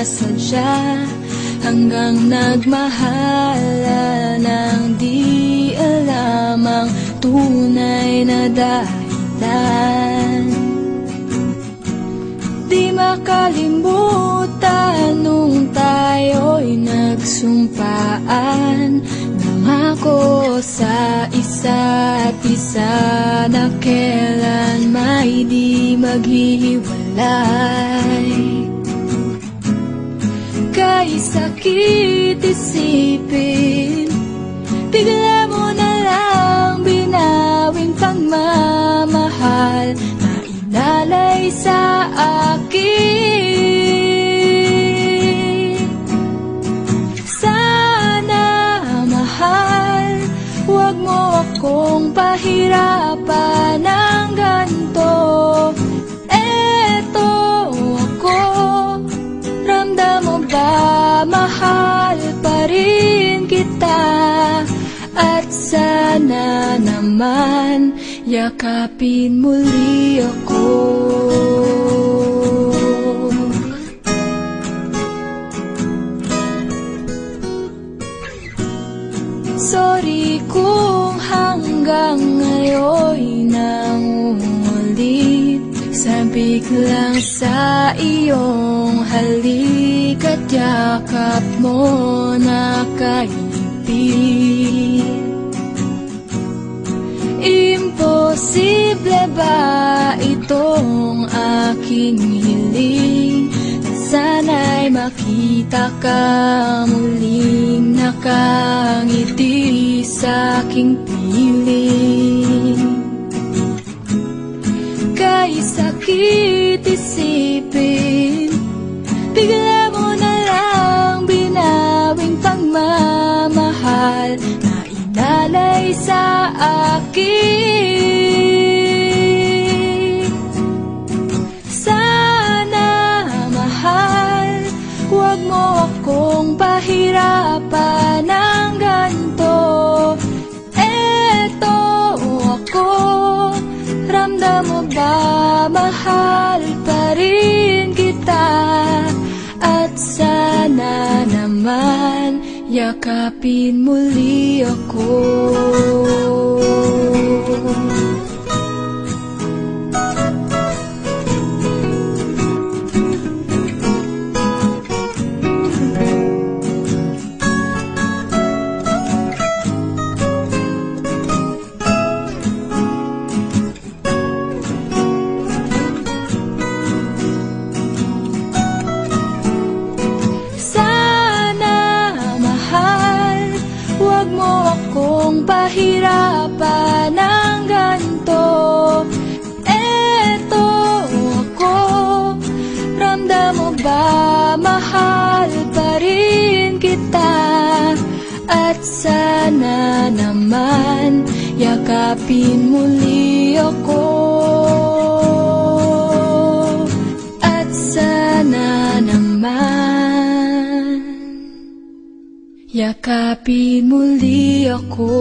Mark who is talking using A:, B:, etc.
A: sadya, hanggang nagmahala ng di alam ang tunay na dahilan. Di makalimutan nung tayo'y nagsumpaan, nangako sa isa't isa na kailan may di maghihiwalay. Kay sakit isipin, bigla mo na lang binawing pagmamahal na inalay sa akin. Sana mahal, huwag mo akong pahirapan ng ganito. Eto ako, ramdam mo ba mahal pa rin kita? At sana naman yakapin muli ako. Sorry kung hanggang ngayon nangungulit sa biglang sa iyong halik at yakap mo na kaibig. Imposible ba itong aking hiling? Sana'y makita ka muling nakangiti sa aking piling. Kay sakit isipin, bigla mo na lang binawing pagmamahal na inalay sa akin. Sana mahal, huwag mo akong pahirapan ng ganito. Eto ako, ramdam mo ba mahal pa rin kita? At sana naman yakapin muli ako. Pahirapan ng ganito. Eto ako, ramdam mo ba mahal pa rin kita? At sana naman yakapin muli ako. At sana naman yakapin muli ako.